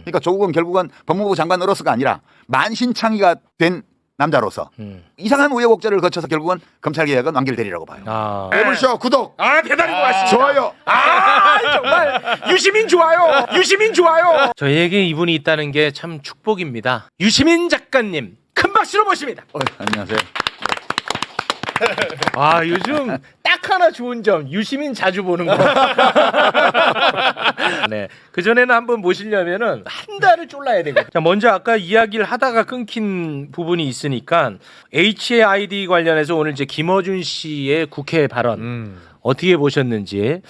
그러니까 조국은 결국은 법무부 장관으로서가 아니라 만신창이가 된 남자로서 이상한 우여곡절을 거쳐서 결국은 검찰개혁은 완결되리라고 봐요. 아. 매불쇼 구독. 대단히 고맙습니다. 좋아요. 정말 유시민 좋아요. 유시민 좋아요. 저희에게 이분이 있다는 게 참 축복입니다. 유시민 작가님 큰 박수로 모십니다. 안녕하세요. 요즘 딱 하나 좋은 점 유시민 자주 보는 거. 네, 그 전에는 한번 모시려면은 한 달을 쫄라야 되거든요. 자, 먼저 아까 이야기를 하다가 끊긴 부분이 있으니까 HID 관련해서 오늘 이제 김어준 씨의 국회 발언 어떻게 보셨는지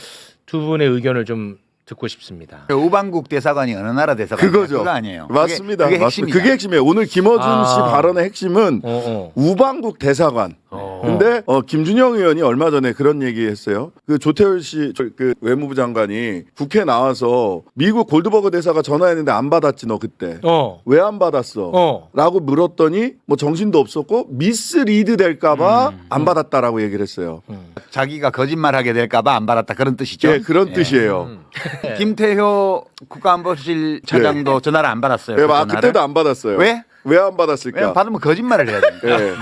두 분의 의견을 좀 듣고 싶습니다. 우방국 대사관이 어느 나라 대사관? 그거죠. 그거 아니에요. 맞습니다. 그게 맞습니다. 핵심이다. 그게 핵심이에요. 오늘 김어준 씨 발언의 핵심은 우방국 대사관. 근데 김준영 의원이 얼마 전에 그런 얘기했어요. 그 조태열 씨 그 외무부 장관이 국회 나와서 미국 골드버거 대사가 전화했는데 안 받았지 너 그때. 왜 안 받았어? 라고 물었더니 뭐 정신도 없었고 미스리드 될까봐 안 받았다라고 얘기를 했어요. 자기가 거짓말하게 될까봐 안 받았다 그런 뜻이죠. 네, 그런 뜻이에요. 김태효 국가안보실 차장도 전화를 안 받았어요. 네, 그 전화를. 그때도 안 받았어요. 왜? 왜 안 받았을까? 왜냐면 받으면 거짓말을 해야 되니까. 네.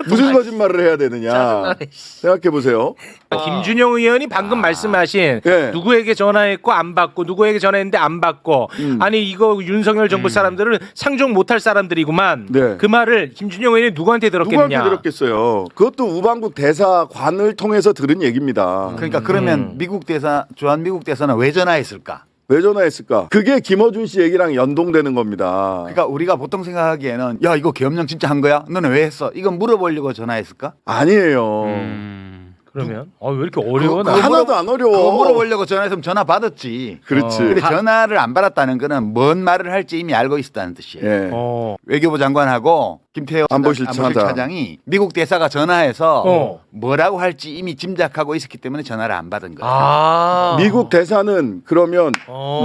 무슨 거짓말을 해야 되느냐 생각해 보세요. 김준영 의원이 방금 말씀하신 네. 누구에게 전화했고 안 받고 누구에게 전화했는데 안 받고 아니 이거 윤석열 정부 사람들은 상종 못할 사람들이구만. 네. 그 말을 김준영 의원이 누구한테 들었겠느냐. 누구한테 들었겠어요. 그것도 우방국 대사관을 통해서 들은 얘기입니다. 그러니까 그러면 미국 대사 주한 대사는 왜 전화했을까? 왜 전화했을까? 그게 김어준 씨 얘기랑 연동되는 겁니다. 그러니까 우리가 보통 생각하기에는 야 이거 계엄령 진짜 한 거야? 너는 왜 했어? 이건 물어보려고 전화했을까? 아니에요. 그러면 왜 이렇게 어려워? 그거 나? 하나도 안 어려워. 그거 물어보려고 전화했으면 전화 받았지. 그렇지. 근데 전화를 안 받았다는 거는 뭔 말을 할지 이미 알고 있었다는 뜻이에요. 예. 외교부 장관하고 김태호 안보실 차장이 미국 대사가 전화해서 어. 뭐라고 할지 이미 짐작하고 있었기 때문에 전화를 안 받은 거예요. 미국 대사는 그러면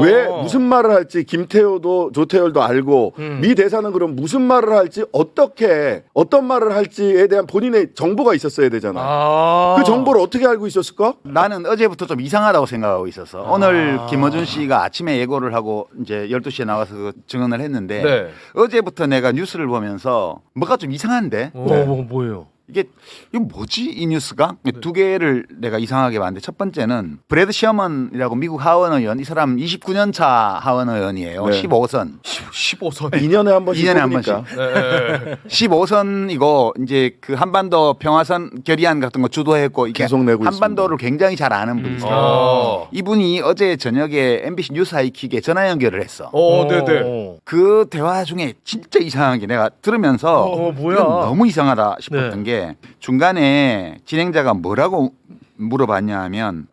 왜 무슨 말을 할지 김태호도 조태열도 알고 미 대사는 그럼 무슨 말을 할지 어떤 말을 할지에 대한 본인의 정보가 있었어야 되잖아. 그 정보를 어떻게 알고 있었을까? 나는 어제부터 좀 이상하다고 생각하고 있었어. 오늘 김어준 씨가 아침에 예고를 하고 이제 12시에 나와서 그 증언을 했는데 네. 어제부터 내가 뉴스를 보면서 뭐가 좀 이상한데 뭐예요? 이거 뭐지 이 뉴스가? 두 개를 내가 이상하게 봤는데 첫 번째는 브래드 시어먼이라고 미국 하원 의원 이 사람 29년 차 하원 의원이에요. 네. 15선. 15선. 2년에 한 번씩 2년에 한 뽑으니까. 번씩. 15선이고 이제 그 한반도 평화선 결의안 같은 거 주도했고 이렇게 계속 내고 한반도를 굉장히 잘 아는 분이세요. 이분이 어제 저녁에 MBC 뉴스 하이킥에 전화 연결을 했어. 네네. 그 대화 중에 진짜 이상한 게 내가 들으면서 뭐야? 이건 너무 이상하다 싶었던 네. 게 중간에 진행자가 뭐라고 물어봤냐 하면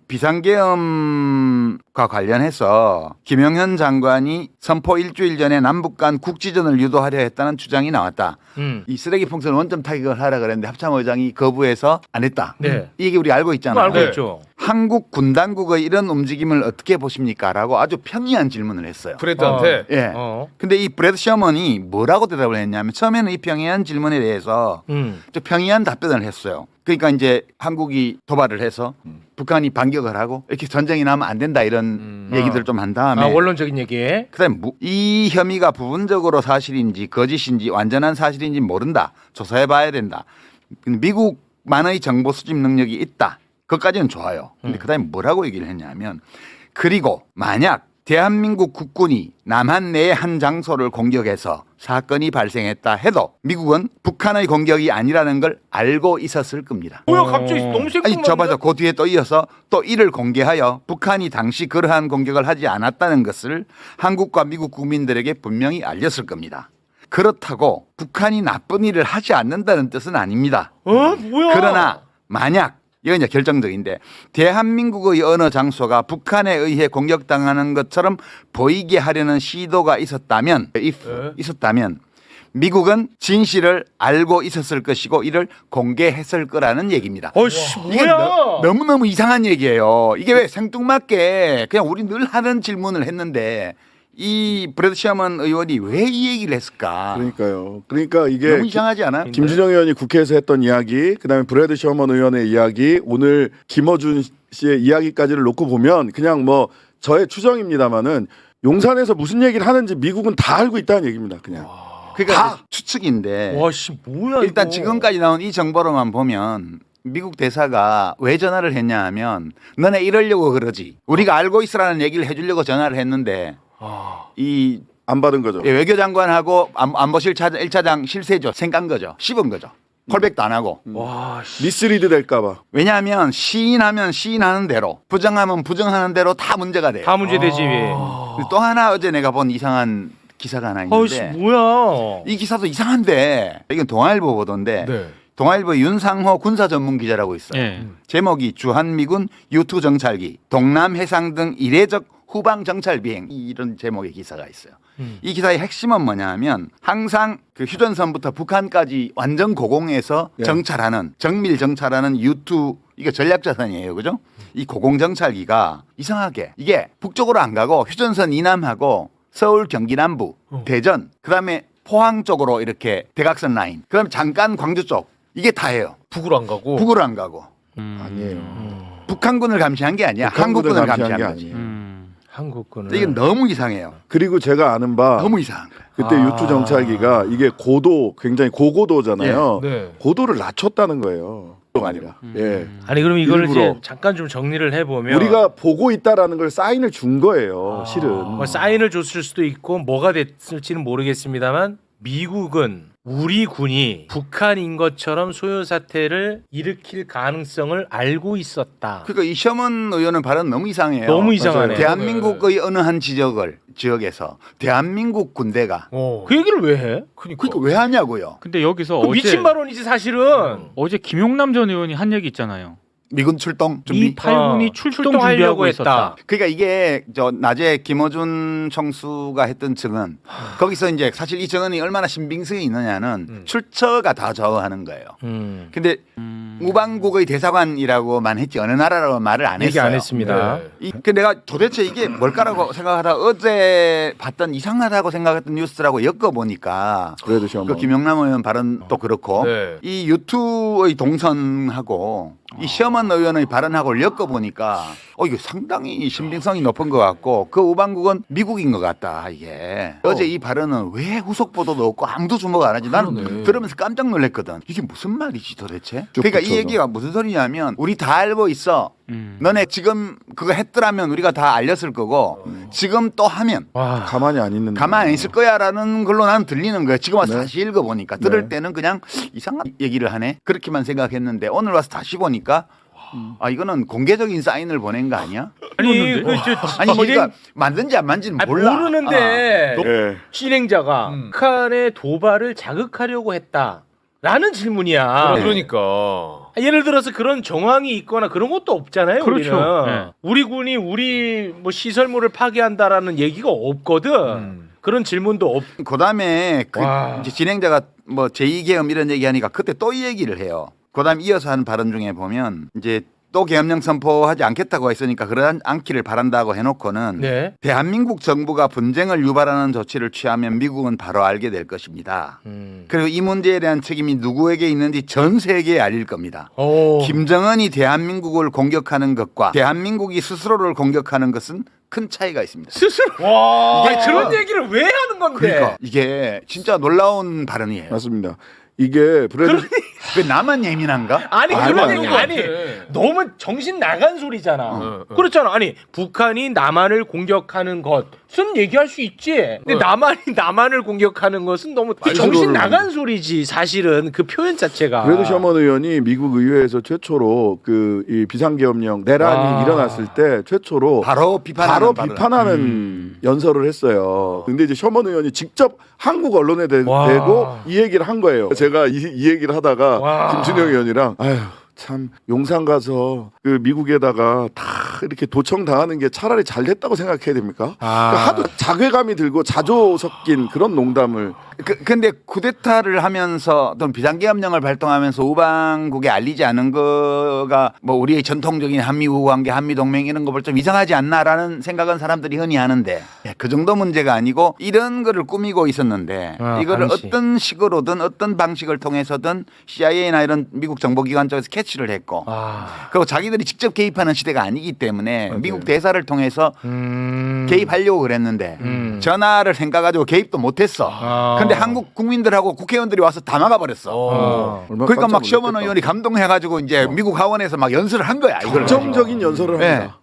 비상계엄과 관련해서 김영현 장관이 선포 일주일 전에 남북 간 국지전을 유도하려 했다는 주장이 나왔다. 이 쓰레기 풍선 원점 타격을 하라 그랬는데 합참의장이 거부해서 안 했다. 네. 이 얘기 우리 알고 있잖아요. 알고 있죠. 한국 군 당국의 이런 움직임을 어떻게 보십니까? 라고 아주 편리한 질문을 했어요. 브래드한테. 예. 근데 이 브래드 셔먼이 뭐라고 대답을 했냐면 처음에는 이 평이한 질문에 대해서 좀 평이한 답변을 했어요. 그러니까 이제 한국이 도발을 해서 북한이 반격을 하고 이렇게 전쟁이 나면 안 된다 이런 얘기들을 좀 한 다음에 원론적인 얘기. 그다음에 이 혐의가 부분적으로 사실인지 거짓인지 완전한 사실인지 모른다. 조사해 봐야 된다. 미국만의 정보 수집 능력이 있다. 그것까지는 좋아요. 근데 그다음에 뭐라고 얘기를 했냐면 그리고 만약 대한민국 국군이 남한 내의 한 장소를 공격해서 사건이 발생했다 해도 미국은 북한의 공격이 아니라는 걸 알고 있었을 겁니다. 뭐야 갑자기 너무 새콤한데? 아니 저봐서 그 뒤에 또 이어서 또 이를 공개하여 북한이 당시 그러한 공격을 하지 않았다는 것을 한국과 미국 국민들에게 분명히 알렸을 겁니다. 그렇다고 북한이 나쁜 일을 하지 않는다는 뜻은 아닙니다. 뭐야? 그러나 만약 이건 이제 결정적인데 대한민국의 어느 장소가 북한에 의해 공격당하는 것처럼 보이게 하려는 시도가 있었다면 미국은 진실을 알고 있었을 것이고 이를 공개했을 거라는 얘기입니다. 이게 뭐야? 너무너무 이상한 얘기예요. 이게 왜 생뚱맞게 그냥 우리 늘 하는 질문을 했는데 이 브래드 셔먼 의원이 왜 이 얘기를 했을까? 그러니까요. 그러니까 이게 너무 이상하지 않아? 김준영 의원이 국회에서 했던 이야기, 그다음에 브래드 셔먼 의원의 이야기, 오늘 김어준 씨의 이야기까지를 놓고 보면 그냥 뭐 저의 추정입니다만은 용산에서 무슨 얘기를 하는지 미국은 다 알고 있다는 얘기입니다. 그냥. 그러니까 추측인데 와씨 뭐야 일단 이거. 지금까지 나온 이 정보로만 보면 미국 대사가 왜 전화를 했냐 하면 너네 이러려고 그러지. 우리가 알고 있으라는 얘기를 해주려고 전화를 했는데 이 안 받은 거죠. 외교장관하고 안보실 1차장 실세죠. 생간 거죠. 씹은 거죠. 콜백도 안 하고. 와 씨. 미스리드 될까봐. 왜냐하면 시인하면 시인하는 대로 부정하면 부정하는 대로 다 문제가 돼요. 다 문제되지. 또 하나 어제 내가 본 이상한 기사가 하나 어씨 있는데 뭐야. 이 기사도 이상한데 이건 동아일보 보도인데 네. 동아일보 윤상호 군사 전문 기자라고 있어요. 예. 제목이 주한미군 U2 정찰기 동남 해상 등 이례적 후방 정찰 비행 이런 제목의 기사가 있어요. 이 기사의 핵심은 뭐냐면 항상 그 휴전선부터 북한까지 완전 고공에서 네. 정찰하는 정밀 정찰하는 U2 이게 전략자산이에요, 그죠? 이 고공 정찰기가 이상하게 이게 북쪽으로 안 가고 휴전선 이남하고 서울 경기 남부 대전 그다음에 포항 쪽으로 이렇게 대각선 라인 그다음에 잠깐 광주 쪽 이게 다예요. 북으로 안 가고. 북으로 안 가고 아니에요. 북한군을 감시한 게 아니야. 북한군을 한국군을 감시한 감시한 게 거지. 아니에요. 한국군을. 이게 너무 이상해요. 그리고 제가 아는 바 너무 이상한 거야. 그때 유투 정찰기가 이게 고도 굉장히 고고도잖아요. 네. 고도를 낮췄다는 거예요. 아니라. 예. 아니 그럼 이걸 일부러. 이제 잠깐 좀 정리를 해보면 우리가 보고 있다라는 걸 사인을 준 거예요. 실은. 뭐 사인을 줬을 수도 있고 뭐가 됐을지는 모르겠습니다만 미국은 우리 군이 북한인 것처럼 소요 사태를 일으킬 가능성을 알고 있었다. 그러니까 이 셔먼 의원은 발언 너무 이상해요. 너무 이상하네. 대한민국의 어느 한 지역에서 대한민국 군대가 그 얘기를 왜 해? 그러니까 왜 하냐고요. 근데 여기서 그 어제 미친 발언이지 사실은. 어제 김용남 전 의원이 한 얘기 있잖아요. 미군 출동 준비. 이 8군이 출동 출동하려고 준비하고 했다. 있었다. 그러니까 이게 저 낮에 김어준 총수가 했던 증언 거기서 이제 사실 이 증언이 얼마나 신빙성이 있느냐는 출처가 다 좌우하는 거예요. 근데 우방국의 대사관이라고만 했지 어느 나라라고 말을 안 얘기 했어요. 안 했습니다. 그 내가 도대체 이게 뭘까라고 생각하다 어제 봤던 이상하다고 생각했던 뉴스라고 엮어보니까 그래도 시험. 그 김영남 의원 발언도 그렇고 네. 이 유튜의 동선하고 이 시어먼 의원의 발언하고 엮어보니까 이거 상당히 신빙성이 높은 것 같고 그 우방국은 미국인 것 같다 이게 어제 이 발언은 왜 후속 보도도 없고 아무도 주목 안 하지 나는 들으면서 깜짝 놀랐거든 이게 무슨 말이지 도대체 그러니까 이 붙여서. 얘기가 무슨 소리냐면 우리 다 알고 있어 너네 지금 그거 했더라면 우리가 다 알렸을 거고 지금 또 하면 와. 가만히 안 있는. 가만히 안 있을 거야라는 걸로 나는 들리는 거야. 지금 와서 네. 다시 읽어보니까 들을 네. 때는 그냥 이상한 얘기를 하네. 그렇게만 생각했는데 오늘 와서 다시 보니까 이거는 공개적인 사인을 보낸 거 아니야? 아니 아니 그러니까 만든지 안 만든지는 몰라. 모르는데 예. 진행자가 북한의 도발을 자극하려고 했다라는 질문이야. 그러니까 예를 들어서 그런 정황이 있거나 그런 것도 없잖아요. 그렇죠. 우리는 네. 우리 군이 우리 뭐 시설물을 파괴한다라는 얘기가 없거든. 그런 질문도 없. 그다음에 와. 이제 진행자가 뭐 제2계엄 이런 얘기하니까 그때 또 이 얘기를 해요. 그다음 이어서 한 발언 중에 보면 이제 또 계엄령 선포하지 않겠다고 했으니까 그러지 않기를 바란다고 해놓고는 네. 대한민국 정부가 분쟁을 유발하는 조치를 취하면 미국은 바로 알게 될 것입니다. 그리고 이 문제에 대한 책임이 누구에게 있는지 전 세계에 알릴 겁니다. 오. 김정은이 대한민국을 공격하는 것과 대한민국이 스스로를 공격하는 것은 큰 차이가 있습니다. 스스로. 와. 이게 그런 얘기를 왜 하는 건데? 그러니까 이게 진짜 놀라운 발언이에요. 맞습니다. 이게 브래드 왜 나만 예민한가? 아니 아니, 그런 아니, 얘기 아니 너무 정신 나간 소리잖아. 그렇잖아. 아니 북한이 남한을 공격하는 것은 얘기할 수 있지. 근데 남한을 공격하는 것은 너무 정신 나간 소리지. 사실은 그 표현 자체가. 브래드 셔먼 의원이 미국 의회에서 최초로 그 이 비상계엄령 내란이 일어났을 때 최초로 바로 비판하는 연설을 했어요. 근데 이제 셔먼 의원이 직접 한국 언론에 와. 대고 이 얘기를 한 거예요. 제가 이 얘기를 하다가 와. 김준영 의원이랑 아휴 참 용산 가서 그 미국에다가 다 이렇게 도청 당하는 게 차라리 잘 됐다고 생각해야 됩니까? 그러니까 하도 자괴감이 들고 자조 섞인 그런 농담을 근데 쿠데타를 하면서 또는 비상계엄령을 발동하면서 우방국에 알리지 않은 거가 뭐 우리의 전통적인 한미우 관계, 한미동맹 이런 거 볼 좀 이상하지 않나라는 생각은 사람들이 흔히 하는데 그 정도 문제가 아니고 이런 거를 꾸미고 있었는데 이거를 방식. 어떤 식으로든 어떤 방식을 통해서든 CIA나 이런 미국 정보기관 쪽에서 캐치를 했고 그리고 자기들이 직접 개입하는 시대가 아니기 때문에 미국 대사를 통해서 개입하려고 그랬는데 전화를 생각가지고 개입도 못했어. 근데 한국 국민들하고 국회의원들이 와서 다 막아버렸어. 얼마나 그러니까 막 깜짝 시어머니 놀랐겠다. 의원이 감동해가지고 이제 미국 하원에서 막 연설을 한 거야. 이걸 정적인 연설을 네. 합니다.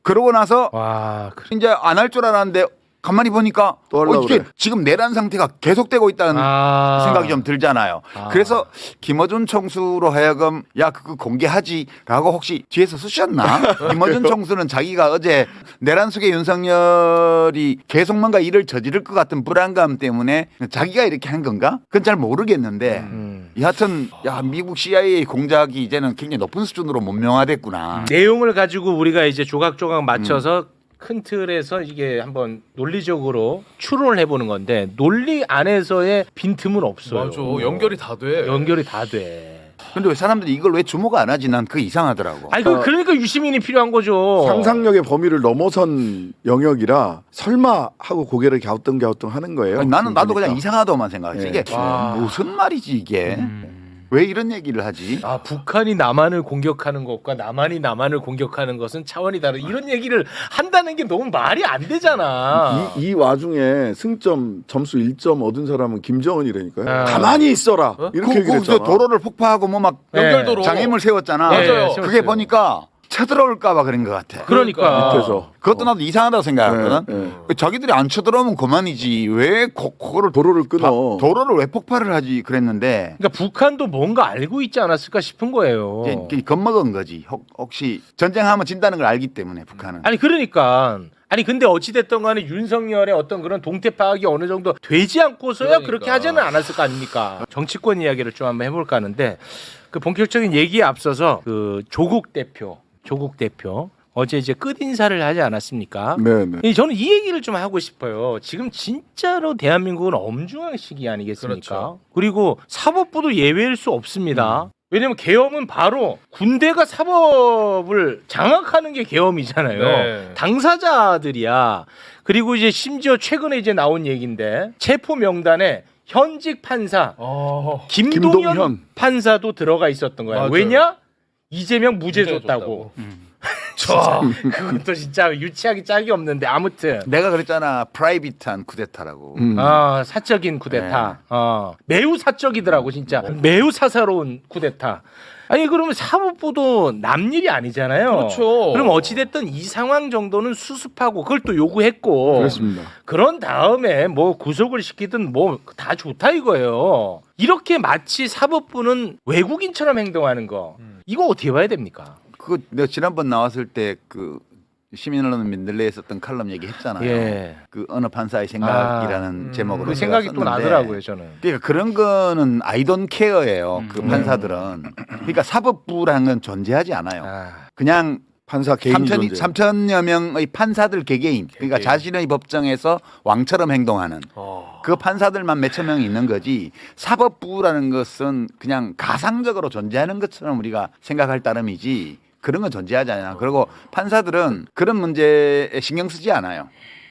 그러고 나서 와, 이제 안 할 줄 알았는데 가만히 보니까 또 하려고 이게 그래. 지금 내란 상태가 계속되고 있다는 생각이 좀 들잖아요. 그래서 김어준 총수로 하여금 야 그거 공개하지라고 혹시 뒤에서 쓰셨나? 김어준 총수는 자기가 어제 내란 속의 윤석열이 계속 뭔가 일을 저지를 것 같은 불안감 때문에 자기가 이렇게 한 건가? 그건 잘 모르겠는데 여하튼 야 미국 CIA 공작이 이제는 굉장히 높은 수준으로 문명화됐구나. 내용을 가지고 우리가 이제 조각조각 맞춰서 큰 틀에서 이게 한번 논리적으로 추론을 해보는 건데 논리 안에서의 빈틈은 없어요. 맞아. 연결이 다 돼. 연결이 다 돼. 근데 왜 사람들이 이걸 왜 주목 안 하지? 난 그게 이상하더라고. 아니 그러니까 유시민이 필요한 거죠. 상상력의 범위를 넘어선 영역이라 설마 하고 고개를 갸우뚱갸우뚱 하는 거예요. 아니, 나도 그러니까. 그냥 이상하다고만 생각했지. 네. 이게 무슨 말이지 이게? 왜 이런 얘기를 하지? 아 북한이 남한을 공격하는 것과 남한을 공격하는 것은 차원이 다른 이런 얘기를 한다는 게 너무 말이 안 되잖아. 이 와중에 승점 점수 1점 얻은 사람은 김정은이라니까요. 아. 가만히 있어라. 이렇게 얘기를 그 했잖아. 도로를 폭파하고 뭐 막 연결도로. 장애물 세웠잖아. 네, 맞아요. 그게 세웠어요. 보니까 쳐들어올까봐 그런 것 같아. 그러니까 밑에서. 그것도 나도 이상하다고 생각하거든. 네, 자기들이 안 쳐들어오면 그만이지. 왜 그거를 도로를 끊어. 도로를 왜 폭발을 하지 그랬는데 그러니까 북한도 뭔가 알고 있지 않았을까 싶은 거예요. 이제 겁먹은 거지. 혹시 전쟁하면 진다는 걸 알기 때문에 북한은. 아니 그러니까 아니 근데 어찌 됐든 간에 윤석열의 어떤 그런 동태 파악이 어느 정도 되지 않고서야 그러니까. 그렇게 하지는 않았을 거 아닙니까? 정치권 이야기를 좀 한번 해볼까 하는데 그 본격적인 얘기에 앞서서 그 조국 대표 어제 이제 끝 인사를 하지 않았습니까? 네네. 저는 이 얘기를 좀 하고 싶어요. 지금 진짜로 대한민국은 엄중한 시기 아니겠습니까? 그렇죠. 그리고 사법부도 예외일 수 없습니다. 왜냐면 계엄은 바로 군대가 사법을 장악하는 게 계엄이잖아요. 네. 당사자들이야. 그리고 이제 심지어 최근에 이제 나온 얘기인데 체포 명단에 현직 판사 김동연 김동현. 판사도 들어가 있었던 거야. 맞아요. 왜냐? 이재명 무죄 줬다고. 진짜 그것도 진짜 유치하기 짝이 없는데 아무튼 내가 그랬잖아. 프라이빗한 쿠데타라고. 사적인 쿠데타. 매우 사적이더라고 진짜. 매우 사사로운 쿠데타. 아니 그러면 사법부도 남 일이 아니잖아요. 그렇죠. 그럼 어찌 됐든 이 상황 정도는 수습하고 그걸 또 요구했고. 그렇습니다. 그런 다음에 뭐 구속을 시키든 뭐 다 좋다 이거예요. 이렇게 마치 사법부는 외국인처럼 행동하는 거. 이거 어떻게 봐야 됩니까? 그 내가 지난번 나왔을 때 그 시민언론 민들레에 썼던 칼럼 얘기했잖아요. 예. 그 어느 판사의 생각이라는 제목으로 그 제가 생각이 또 썼는데 나더라고요 저는. 그러니까 그런 거는 아이돈 케어예요. 그 판사들은. 그러니까 사법부라는 건 존재하지 않아요. 그냥 판사 개인이 존재. 3천여 명의 판사들 개개인. 그러니까 자신의 법정에서 왕처럼 행동하는 그 판사들만 몇천 명이 있는 거지. 사법부라는 것은 그냥 가상적으로 존재하는 것처럼 우리가 생각할 따름이지. 그런 건 존재하지 않아요. 그리고 판사들은 그런 문제에 신경 쓰지 않아요.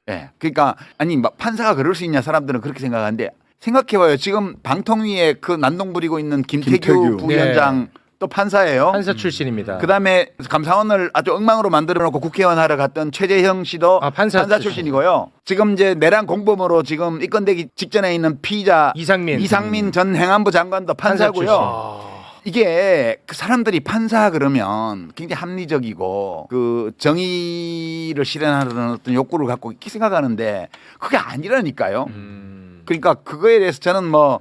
예. 그러니까 아니 막 판사가 그럴 수 있냐 사람들은 그렇게 생각하는데 생각해봐요. 지금 방통위에 그 난동 부리고 있는 김태규 김태규. 부위원장 또 판사예요. 판사 출신입니다. 그다음에 감사원을 아주 엉망으로 만들어 놓고 국회의원 하러 갔던 최재형 씨도 판사 출신이고요. 지금 이제 내란 공범으로 지금 입건되기 직전에 있는 피의자 이상민 전 행안부 장관도 판사고요. 이게 그 사람들이 판사 그러면 굉장히 합리적이고 그 정의를 실현하려는 어떤 욕구를 갖고 이렇게 생각하는데 그게 아니라니까요. 그러니까 그거에 대해서 저는 뭐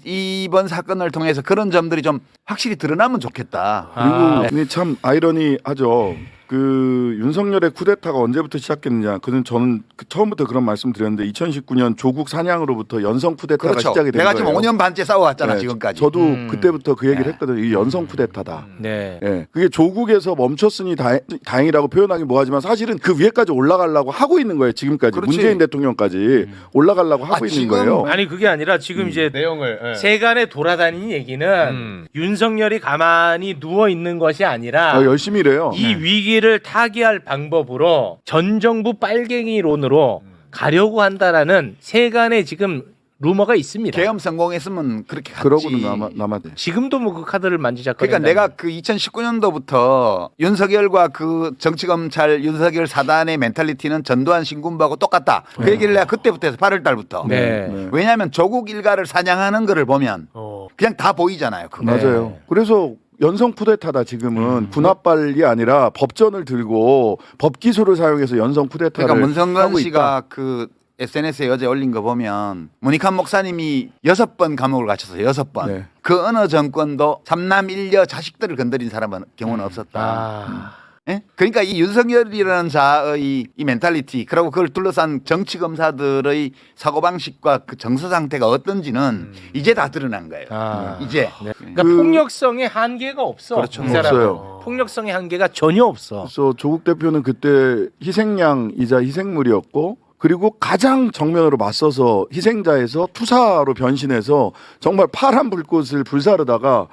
이번 사건을 통해서 그런 점들이 좀 확실히 드러나면 좋겠다. 그리고 근데 참 아이러니하죠. 그 윤석열의 쿠데타가 언제부터 시작했느냐. 그는 저는 처음부터 그런 말씀 드렸는데 2019년 조국 사냥으로부터 연성 쿠데타가 그렇죠. 시작이 된 내가 거예요. 지금 5년 반째 싸워왔잖아 네, 지금까지. 저도 그때부터 그 얘기를 네. 했거든요. 이 연성 쿠데타다. 네. 예, 그게 조국에서 멈췄으니 다행이라고 표현하기 뭐하지만 사실은 그 위에까지 올라가려고 하고 있는 거예요. 지금까지 그렇지. 문재인 대통령까지 올라가려고 하고 있는 지금 거예요. 아니 그게 아니라 지금 이제 내용을 세간에 돌아다니는 얘기는 윤석열이 가만히 누워 있는 것이 아니라 열심히 일해요. 이 위기를 타개할 방법으로 전 정부 빨갱이론으로 가려고 한다라는 세간에 지금 루머가 있습니다. 계엄 성공했으면 그렇게 갔지. 그러고는 남아 돼. 지금도 뭐 그 카드를 만지작거린다. 그러니까 내가 그 2019년도부터 윤석열과 그 정치검찰 윤석열 사단의 멘탈리티는 전두환 신군부하고 똑같다. 그 얘기를 내가 그때부터 해서 8월 달부터. 네. 왜냐하면 조국 일가를 사냥하는 거를 보면 그냥 다 보이잖아요. 그거. 맞아요. 그래서 연성 쿠데타다 지금은 군합발이 아니라 법전을 들고 법 기술을 사용해서 연성 쿠데타를 그러니까 문성건 하고 씨가 있다. 그 SNS에 어제 올린 거 보면 문익환 목사님이 6번 감옥을 갇혔어요. 6번. 네. 그 어느 정권도 삼남 일녀 자식들을 건드린 사람은 경우는 없었다. 아. 예? 그러니까 이 윤석열이라는 자의 이 멘탈리티 그리고 그걸 둘러싼 정치 검사들의 사고방식과 그 정서 상태가 어떤지는 이제 다 드러난 거예요. 아. 이제. 그러니까 폭력성의 한계가 없어. 그렇죠. 이 사람은. 없어요. 폭력성의 한계가 전혀 없어. 그래서 조국 대표는 그때 희생양이자 희생물이었고 그리고 가장 정면으로 맞서서 희생자에서 투사로 변신해서 정말 파란 불꽃을 불사르다가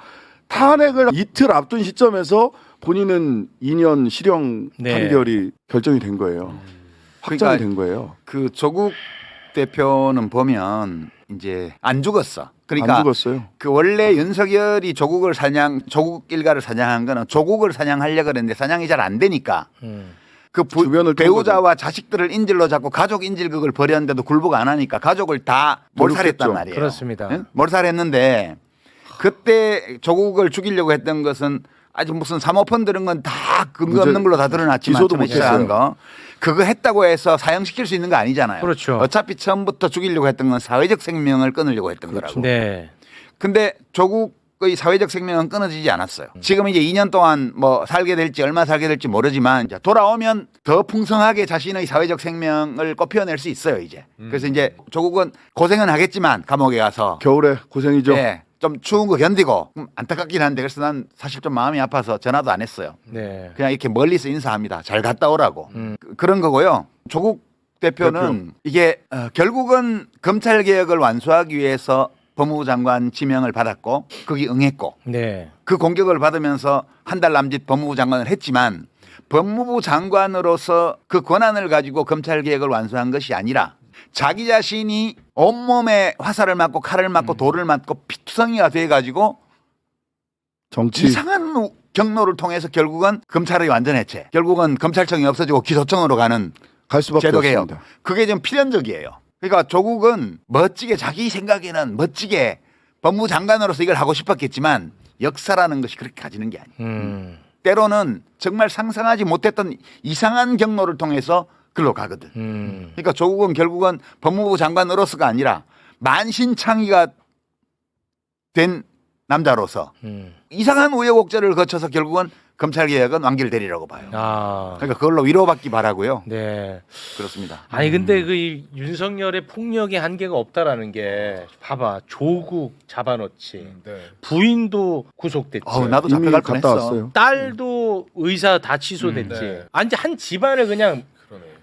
탄핵을 이틀 앞둔 시점에서 본인은 2년 실형 네. 판결이 결정이 된 거예요. 확정이 된 거예요. 그 조국 대표는 보면 이제 안 죽었어. 그러니까 안 죽었어요. 그 원래 윤석열이 조국 일가를 사냥한 거는 조국을 사냥하려고 그랬는데 사냥이 잘 안 되니까 그 주변을 배우자와 자식들을 인질로 잡고 가족 인질극을 벌였는데도 굴복 안 하니까 가족을 다 몰살했단 노력했죠. 말이에요. 그렇습니다. 응? 몰살했는데 그때 조국을 죽이려고 했던 것은 아직 무슨 사모펀드 이런 건 다 근거 없는 걸로 다 드러났지만 기소도 처음에 시작한 못했어요. 거 그거 했다고 해서 사형시킬 수 있는 거 아니잖아요. 그렇죠. 어차피 처음부터 죽이려고 했던 건 사회적 생명을 끊으려고 했던 거라고. 네. 근데 조국의 사회적 생명은 끊어지지 않았어요. 지금 이제 2년 동안 뭐 살게 될지 얼마 살게 될지 모르지만 이제 돌아오면 더 풍성하게 자신의 사회적 생명을 꽃피워낼 수 있어요 이제. 그래서 이제 조국은 고생은 하겠지만 감옥에 가서 겨울에 고생이죠. 네, 좀 추운 거 견디고 안타깝긴 한데 그래서 난 사실 좀 마음이 아파서 전화도 안 했어요. 네. 그냥 이렇게 멀리서 인사합니다. 잘 갔다 오라고. 그런 거고요. 조국 대표는 이게 결국은 검찰 개혁을 완수하기 위해서 법무부 장관 지명을 받았고 거기 응했고 네. 그 공격을 받으면서 한 달 남짓 법무부 장관을 했지만 법무부 장관으로서 그 권한을 가지고 검찰 개혁을 완수한 것이 아니라 자기 자신이 온몸에 화살을 맞고 칼을 맞고 돌을 맞고 피투성이가 돼가지고 정치 이상한 경로를 통해서 결국은 검찰의 완전 해체, 결국은 검찰청이 없어지고 기소청으로 가는 갈 수밖에 제도 개혁. 없습니다. 그게 좀 필연적이에요. 그러니까 조국은 멋지게 자기 생각에는 멋지게 법무부 장관으로서 이걸 하고 싶었겠지만 역사라는 것이 그렇게 가지는 게 아니에요. 때로는 정말 상상하지 못했던 이상한 경로를 통해서 글로 가거든. 그러니까 조국은 결국은 법무부 장관으로서가 아니라 만신창이가 된 남자로서 이상한 우여곡절을 거쳐서 결국은 검찰개혁은 완결되리라고 봐요. 아. 그러니까 그걸로 위로받기 바라고요. 네. 그렇습니다. 아니 근데 그 이 윤석열의 폭력의 한계가 없다라는 게 봐봐 조국 잡아놓지 부인도 구속됐지 나도 이미 잡혀갈 갔다 뻔했어. 왔어요. 딸도 의사 다 취소됐지 네. 아니 한 집안을 그냥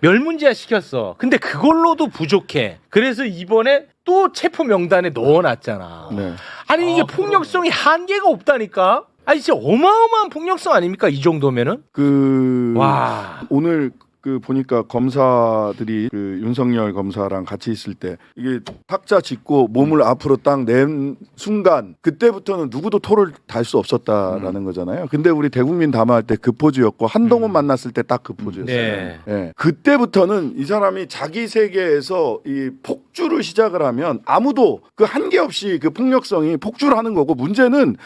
멸문지화 시켰어 근데 그걸로도 부족해 그래서 이번에 또 체포 명단에 넣어놨잖아 네. 아니 이게 폭력성이 한계가 없다니까 아니 진짜 어마어마한 폭력성 아닙니까 이 정도면은 그 와 오늘 그 보니까 검사들이 그 윤석열 검사랑 같이 있을 때 이게 탁자 짚고 몸을 앞으로 딱 낸 순간 그때부터는 누구도 토를 달 수 없었다라는 거잖아요. 근데 우리 대국민 담화할 때 그 포즈였고 한동훈 만났을 때 딱 그 포즈였어요. 네. 예. 그때부터는 이 사람이 자기 세계에서 이 폭주를 시작을 하면 아무도 그 한계 없이 그 폭력성이 폭주를 하는 거고 문제는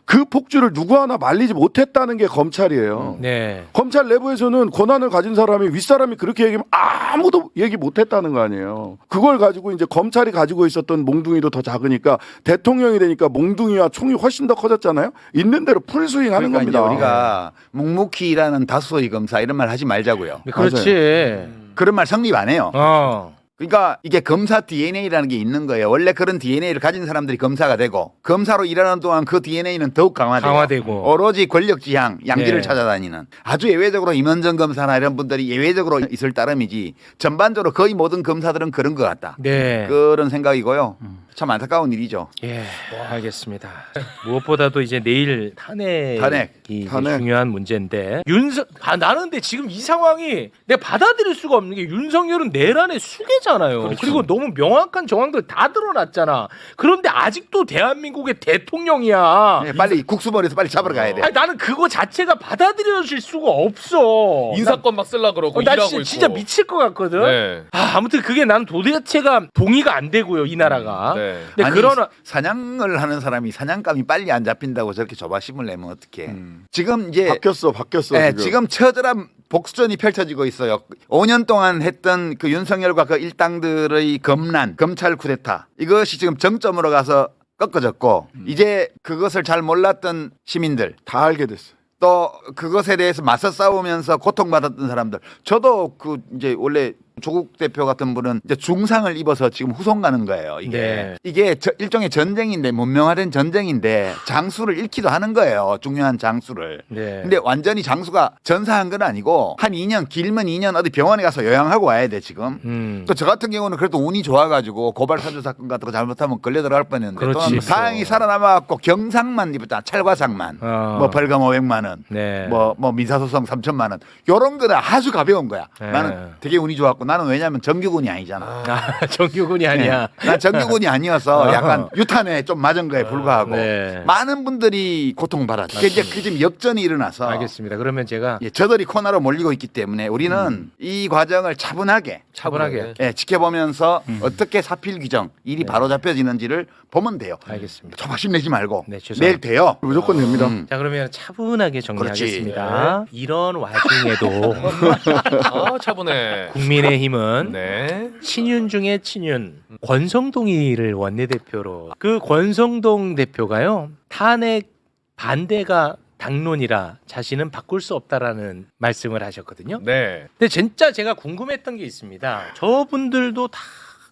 그 폭주를 누구 하나 말리지 못했다는 게 검찰이에요. 네. 검찰 내부에서는 권한을 가진 사람이 윗사람이 그렇게 얘기하면 아무도 얘기 못했다는 거 아니에요. 그걸 가지고 이제 검찰이 가지고 있었던 몽둥이도 더 작으니까 대통령이 되니까 몽둥이와 총이 훨씬 더 커졌잖아요. 있는 대로 풀스윙하는 그러니까 이제 겁니다. 우리가 묵묵히 일하는 다수의 검사 이런 말 하지 말자고요. 그렇지. 그런 말 성립 안 해요. 어. 그러니까 이게 검사 DNA라는 게 있는 거예요. 원래 그런 DNA를 가진 사람들이 검사가 되고 검사로 일하는 동안 그 DNA는 더욱 강화되고 오로지 권력 지향, 양지를 네. 찾아다니는 아주 예외적으로 임원정 검사나 이런 분들이 예외적으로 있을 따름이지 전반적으로 거의 모든 검사들은 그런 것 같다. 네. 그런 생각이고요. 참 안타까운 일이죠. 예, 알겠습니다. 무엇보다도 이제 내일 탄핵이 탄핵. 중요한 문제인데 나는 근데 지금 이 상황이 내가 받아들일 수가 없는 게 윤석열은 내란의 수괴잖아요. 그리고 너무 명확한 정황들 다 드러났잖아. 그런데 아직도 대한민국의 대통령이야. 네, 빨리 국수벌에서 빨리 잡으러 가야 돼. 아니, 나는 그거 자체가 받아들여질 수가 없어. 인사권 막 쓰려 그러고 나 일하고 진짜, 있고. 진짜 미칠 것 같거든. 네. 아무튼 그게 나는 도대체가 동의가 안 되고요, 이 나라가. 네. 근데 아니, 그러나 사냥을 하는 사람이 사냥감이 빨리 안 잡힌다고 저렇게 조바심을 내면 어떡해. 지금 이제 바뀌었어. 네, 지금 처절한 복수전이 펼쳐지고 있어요. 5년 동안 했던 그 윤석열과 그 일당들의 검란, 검찰 쿠데타 이것이 지금 정점으로 가서 꺾어졌고 이제 그것을 잘 몰랐던 시민들 다 알게 됐어요. 또 그것에 대해서 맞서 싸우면서 고통받았던 사람들 저도 그 이제 원래 조국 대표 같은 분은 이제 중상을 입어서 지금 후송 가는 거예요. 네. 이게 일종의 전쟁인데 문명화된 전쟁인데 장수를 잃기도 하는 거예요. 중요한 장수를. 네. 근데 완전히 장수가 전사한 건 아니고 한 2년 길면 2년 어디 병원에 가서 요양하고 와야 돼 지금. 또 저 같은 경우는 그래도 운이 좋아가지고 고발 사주 사건 같은 거 잘못하면 걸려 들어갈 뻔했는데 그렇지. 또 다행히 살아남아갖고 경상만 입었다. 찰과상만. 뭐 벌금 500만 원. 네. 뭐 민사소송 3천만 원. 요런 거는 아주 가벼운 거야. 네. 나는 되게 운이 좋았고 나는 왜냐면 정규군이 아니잖아. 아, 정규군이 아니야. 난 정규군이 아니어서 약간 유탄에 좀 맞은 거에 불과하고 네. 많은 분들이 고통받았죠. 그게 이제 그 지금 역전이 일어나서 알겠습니다. 그러면 제가 예, 저들이 코너로 몰리고 있기 때문에 우리는 이 과정을 차분하게 차분하게. 지켜보면서 어떻게 사필 규정 일이 바로 잡혀지는지를 보면 돼요. 알겠습니다. 조바심 내지 말고 네, 죄송합니다. 내일 돼요. 무조건 됩니다. 자, 그러면 차분하게 정리하겠습니다. 이런 와중에도 차분해. 국민의힘은 네. 친윤 중에 친윤 권성동이를 원내대표로 그 권성동 대표가요 탄핵 반대가 당론이라 자신은 바꿀 수 없다라는 말씀을 하셨거든요. 네. 근데 진짜 제가 궁금했던 게 있습니다. 저분들도 다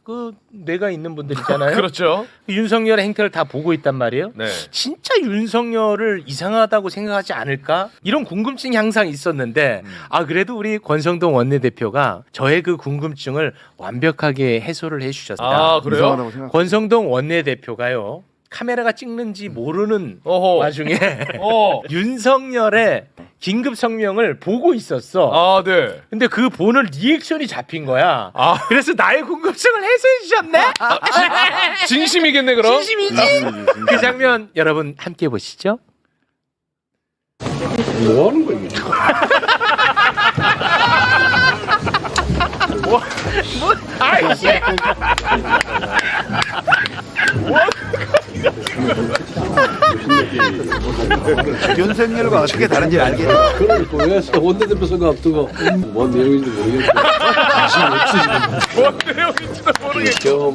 그 뇌가 있는 분들이잖아요. 그렇죠. 윤석열의 행태를 다 보고 있단 말이에요. 네. 진짜 윤석열을 이상하다고 생각하지 않을까? 이런 궁금증이 항상 있었는데 그래도 우리 권성동 원내대표가 저의 그 궁금증을 완벽하게 해소를 해주셨다. 아, 그래요? 이상하다고 생각. 권성동 원내대표가요. 카메라가 찍는지 모르는 어허. 와중에 어. 윤석열의 긴급 성명을 보고 있었어. 아, 네. 근데 그 보는 리액션이 잡힌 거야. 아. 그래서 나의 궁금증을 해소해 주셨네. 진심이겠네, 그럼? 진심이지. 그 장면 여러분 함께 보시죠. 뭐 하는 거야, 이게? 아이씨. 윤석열과 어떻게 다른지 알겠네. 그러니까 왜 원내대표 선거 앞두고 뭔 내용인지 모르겠고 관심이 없으시고 뭔 내용인지도 모르겠고. 경험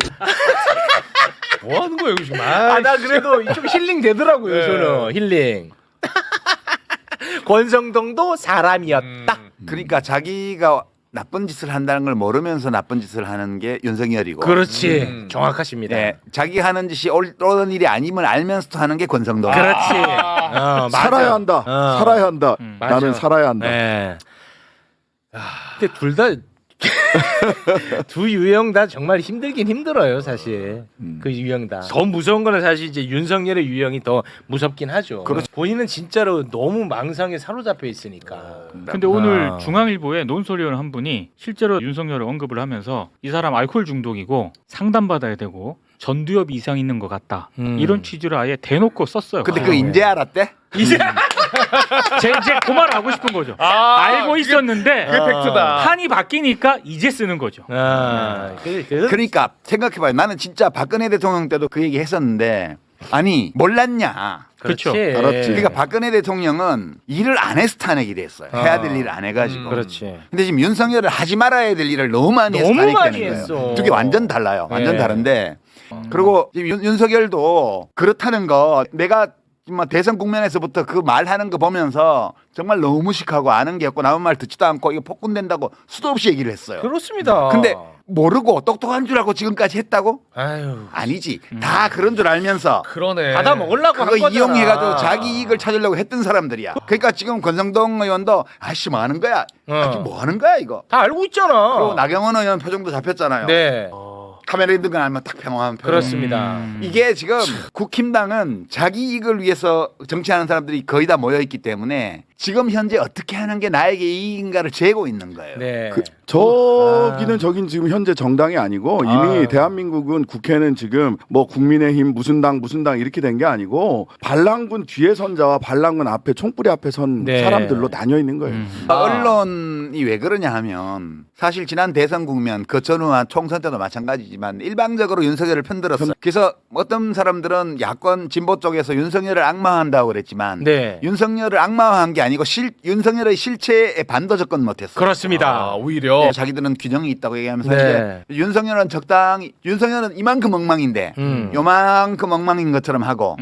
뭐 하는 거예요, 지금? 나 그래도 좀 힐링 되더라고요. 네. 저는 힐링. 권성동도 사람이었다. 그러니까 자기가 나쁜 짓을 한다는 걸 모르면서 나쁜 짓을 하는 게 윤석열이고. 그렇지. 정확하십니다. 네, 자기 하는 짓이 옳은 일이 아님을 알면서도 하는 게 권성동. 그렇지. 맞아. 살아야 한다. 살아야 한다. 맞아. 나는 살아야 한다. 네. 근데 둘 다 두 유형 다 정말 힘들긴 힘들어요, 사실. 그 유형 다. 더 무서운 거는 사실 이제 윤석열의 유형이 더 무섭긴 하죠. 그렇죠. 본인은 진짜로 너무 망상에 사로잡혀 있으니까. 근데 아. 오늘 중앙일보에 논설위원 한 분이 실제로 윤석열을 언급을 하면서 이 사람 알코올 중독이고 상담받아야 되고 전두엽 이상 있는 것 같다. 이런 취지를 아예 대놓고 썼어요. 근데 그거 인제 알았대? 이제 제 그 말을 하고 싶은 거죠. 아, 알고 있었는데 그게 팩트다. 판이 바뀌니까 이제 쓰는 거죠. 그러니까 생각해봐요. 나는 진짜 박근혜 대통령 때도 그 얘기 했었는데 아니 몰랐냐. 그렇지. 알았지. 그러니까 박근혜 대통령은 일을 안 해서 탄핵이 됐어요. 해야 될 일을 안 해가지고. 그렇지. 근데 지금 윤석열은 하지 말아야 될 일을 너무 많이 해서 너무 탄핵되는 많이 거예요. 했어. 두 개 완전 달라요. 완전 네. 다른데. 그리고 지금 윤석열도 그렇다는 거 내가 뭐 대선 국면에서부터 그 말하는 거 보면서 정말 너무 무식하고 아는 게 없고 남의 말 듣지도 않고 이거 폭군된다고 수도 없이 얘기를 했어요. 그렇습니다. 근데 모르고 똑똑한 줄 알고 지금까지 했다고? 아유. 아니지. 다 그런 줄 알면서 그러네. 받아 먹으려고 한 그거 거잖아. 이용해가지고 자기 이익을 찾으려고 했던 사람들이야. 그러니까 지금 권성동 의원도 아씨 뭐 하는 거야? 지금 뭐 하는 거야 이거? 다 알고 있잖아. 그리고 나경원 의원 표정도 잡혔잖아요. 네. 카메라 있는 건 알면 딱 평화한 표정. 그렇습니다. 이게 지금 국힘당은 자기 이익을 위해서 정치하는 사람들이 거의 다 모여 있기 때문에 지금 현재 어떻게 하는 게 나에게 이익인가를 재고 있는 거예요. 네. 저기는 저긴 지금 현재 정당이 아니고 이미 대한민국은 국회는 지금 뭐 국민의힘 무슨 당 이렇게 된 게 아니고 반란군 뒤에 선 자와 반란군 앞에 총뿌리 앞에 선 네. 사람들로 나뉘어 있는 거예요. 언론이 왜 그러냐 하면 사실 지난 대선 국면 그 전후와 총선 때도 마찬가지지만 일방적으로 윤석열을 편들었어. 그래서 어떤 사람들은 야권 진보 쪽에서 윤석열을 악마화한다고 그랬지만 네. 윤석열을 악마화한 게 아니고 윤석열의 실체에 반도 접근 못했어. 그렇습니다. 오히려 자기들은 균형이 있다고 얘기하면서 네. 이제 윤석열은 적당히 윤석열은 이만큼 엉망인데 요만큼 엉망인 것처럼 하고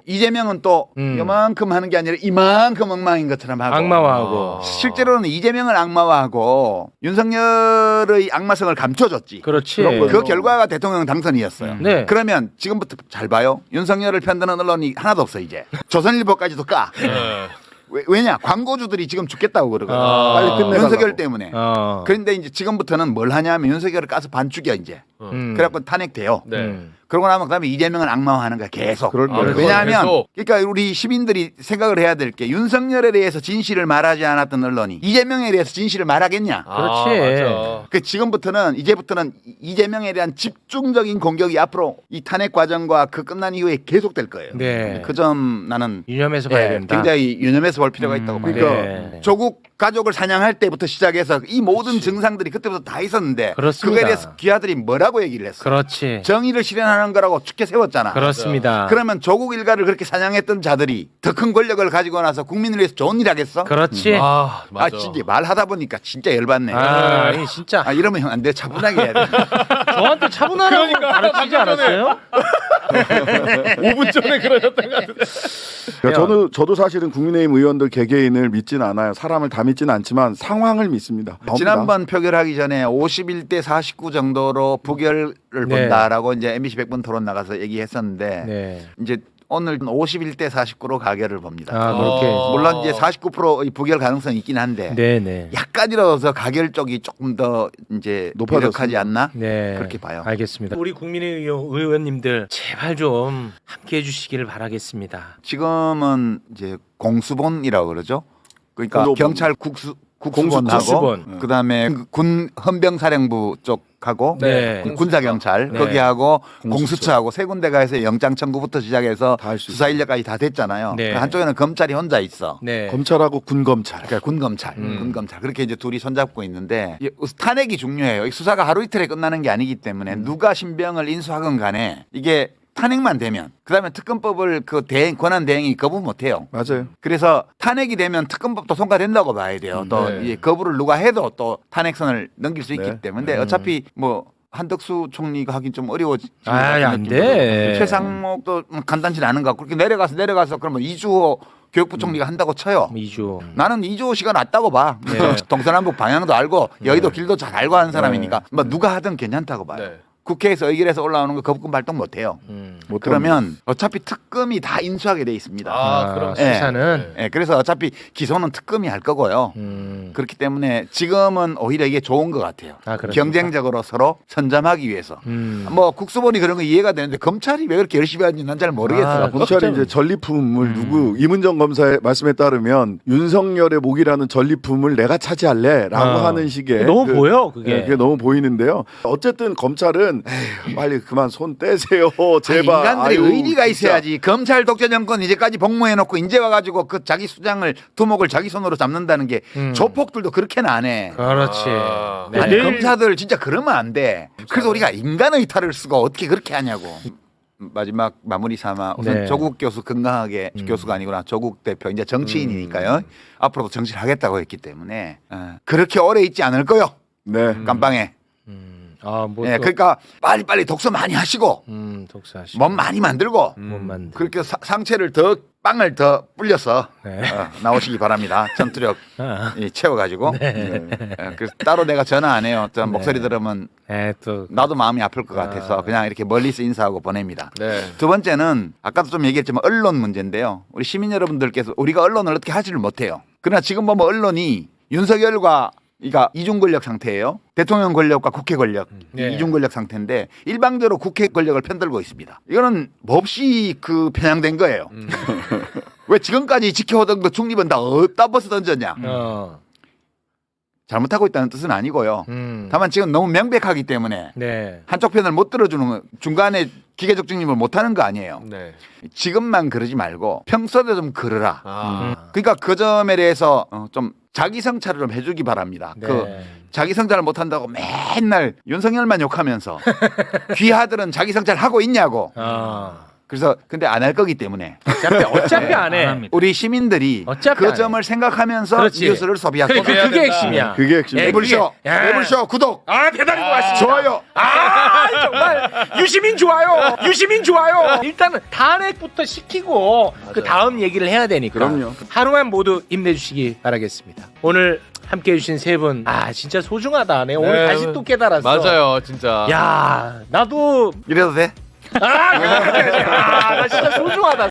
이재명은 또 요만큼 하는 게 아니라 이만큼 엉망인 것처럼 하고 악마화하고. 실제로는 이재명을 악마화하고 윤석열의 악마성을 감춰줬지. 그렇지. 그 결과가 대통령 당선이었어요. 네. 그러면 지금부터 잘 봐요. 윤석열을 편드는 언론이 하나도 없어 이제. 조선일보까지도 까. 왜냐 광고주들이 지금 죽겠다고 그러거든. 빨리 끝내달라고. 윤석열 때문에. 어. 그런데 이제 지금부터는 뭘 하냐면 윤석열을 까서 반죽여 이제. 그래갖고 탄핵돼요. 네. 그러고 나면 그다음에 이재명은 악마화하는 거야 계속. 그럴 거예요. 왜냐하면 계속. 그러니까 우리 시민들이 생각을 해야 될 게 윤석열에 대해서 진실을 말하지 않았던 언론이 이재명에 대해서 진실을 말하겠냐. 그렇지. 맞아. 그 지금부터는 이제부터는 이재명에 대한 집중적인 공격이 앞으로 이 탄핵 과정과 그 끝난 이후에 계속될 거예요. 네. 그 점 나는 유념해서 봐야 예, 된다. 굉장히 유념해서 볼 필요가 있다고 봐요. 그러니까 네. 조국 가족을 사냥할 때부터 시작해서 이 모든 증상들이 그때부터 다 있었는데 그렇습니다. 그거에 대해서 귀하들이 뭐라고 얘기를 했어? 그렇지. 정의를 실현하는 거라고 축켜 세웠잖아. 그렇습니다. 그러면 조국 일가를 그렇게 사냥했던 자들이 더 큰 권력을 가지고 나서 국민을 위해서 좋은 일 하겠어? 그렇지. 아 맞아. 진짜 말하다 보니까 진짜 열받네. 아니 진짜 이러면 형 안 돼. 차분하게 해야 돼. 저한테 차분하라고 가르치지 않았어요? 5분 전에 그러셨던 것 같은데. 그러니까 저도 사실은 국민의힘 의원들 개개인을 믿지는 않아요. 사람을 다 믿지는 않지만 상황을 믿습니다. 지난번 표결하기 전에 51대 49 정도로 부결을 네. 본다라고 이제 MBC 100분 토론 나가서 얘기했었는데 네. 이제 오늘 51대 49로 가결을 봅니다. 그렇게. 물론 이제 49%의 부결 가능성이 있긴 한데 네네. 약간이라도 가결 쪽이 조금 더 이제 높아졌습니다. 노력하지 않나? 네. 그렇게 봐요. 알겠습니다. 우리 국민의 의원님들 제발 좀 함께 해주시기를 바라겠습니다. 지금은 이제 공수본이라고 그러죠. 그러니까 공수본. 경찰 국수본하고 국수본. 그다음에 군 헌병사령부 쪽하고 네. 군사경찰 네. 거기하고 공수처하고 세 군데가 해서 영장 청구부터 시작해서 다할수 수사 인력까지 다 됐잖아요. 네. 그 한쪽에는 검찰이 혼자 있어. 네. 검찰하고 군검찰. 그러니까 군검찰 그렇게 이제 둘이 손잡고 있는데 이 탄핵이 중요해요. 이 수사가 하루 이틀에 끝나는 게 아니기 때문에 누가 신병을 인수하건 간에 이게 탄핵만 되면 그다음에 특검법을 그 권한 대행이 거부 못해요. 맞아요. 그래서 탄핵이 되면 특검법도 통과된다고 봐야 돼요. 또 네. 이 거부를 누가 해도 또 탄핵선을 넘길 수 있기 네. 때문에 어차피 뭐 한덕수 총리가 하긴 좀 어려워지는 안 돼. 최상목도 간단치 않은 것 같고 그렇게 내려가서 그러면 이주호 교육부 총리가 한다고 쳐요. 2주. 나는 이주호 씨가 낫다고 봐. 네. 동서남북 방향도 알고 여의도 길도 잘 알고 하는 사람이니까 뭐 누가 하든 괜찮다고 봐요. 네. 국회에서 의결해서 올라오는 거 거부권 발동 못 해요. 못 그러면 어차피 특검이 다 인수하게 돼 있습니다. 그럼 수사는. 예, 그래서 어차피 기소는 특검이 할 거고요. 그렇기 때문에 지금은 오히려 이게 좋은 것 같아요. 그렇습니까? 경쟁적으로 서로 선점하기 위해서. 뭐 국수본이 그런 거 이해가 되는데 검찰이 왜 그렇게 열심히 하는지 난 잘 모르겠어요. 검찰이 이제 전리품을 누구 이문정 검사의 말씀에 따르면 윤석열의 목이라는 전리품을 내가 차지할래라고 하는 식의 너무 보여 그게. 그게 너무 보이는데요. 어쨌든 검찰은 에휴, 빨리 그만 손 떼세요. 제발. 인간들이 아유, 의리가 진짜. 있어야지. 검찰 독재 정권 이제까지 복무해놓고 이제 와가지고 그 자기 수장을 두목을 자기 손으로 잡는다는 게 조폭들도 그렇게는 안 해. 그렇지. 아. 네. 아니 검사들 진짜 그러면 안 돼. 그래서 우리가 인간의 탈을 쓰고 어떻게 그렇게 하냐고. 마지막 마무리 삼아 우선 네. 조국 교수 건강하게 교수가 아니구나 조국 대표 이제 정치인이니까요. 앞으로도 정치를 하겠다고 했기 때문에 그렇게 오래 있지 않을 거요. 네. 깜빵에. 뭐 예, 또, 그러니까 빨리빨리 독서 많이 하시고 독서하시고 몸 많이 만들고 몸 만들. 그렇게 상체를 더 빵을 더 불려서 네. 나오시기 바랍니다. 전투력 채워가지고. 그래서 따로 내가 전화 안 해요. 저 목소리 들으면 또 나도 마음이 아플 것 같아서 그냥 이렇게 멀리서 인사하고 보냅니다. 네. 두 번째는 아까도 좀 얘기했지만 언론 문제인데요. 우리 시민 여러분들께서 우리가 언론을 어떻게 하지를 못해요. 그러나 지금 보면 언론이 윤석열과 그러니까 이중 권력 상태예요. 대통령 권력과 국회 권력 네. 이중 권력 상태인데 일방적으로 국회 권력을 편들고 있습니다. 이거는 몹시 그 편향된 거예요. 왜 지금까지 지켜오던 그 중립은 다 어디다 벗어 던졌냐? 잘못하고 있다는 뜻은 아니고요. 다만 지금 너무 명백하기 때문에 네. 한쪽 편을 못 들어주는 거, 중간에 기계적 중립을 못하는 거 아니에요. 네. 지금만 그러지 말고 평소에도 좀 그러라. 아. 그러니까 그 점에 대해서 좀 자기 성찰을 좀 해주기 바랍니다. 네. 그 자기 성찰을 못한다고 맨날 윤석열만 욕하면서 귀하들은 자기 성찰 하고 있냐고. 그래서 근데 안 할 거기 때문에 어차피 안 해. 안 합니다. 우리 시민들이 어차피 그 안 점을 생각하면서 그렇지. 뉴스를 소비할 그게 겁니다. 그게 핵심이야. 그게 핵심. 예, 매불쇼, 그게- 매불쇼 구독, 대단히 고맙습니다. 좋아요. 정말 유시민 좋아요. 유시민 좋아요. 일단은 탄핵부터 시키고 그 다음 얘기를 해야 되니까. 그럼요. 하루만 모두 힘내주시기 바라겠습니다. 오늘 함께해 주신 세 분, 진짜 소중하다. 내가 오늘 네. 다시 또 깨달았어. 맞아요, 진짜. 야, 나도 이래도 돼? 나 진짜 소중하다.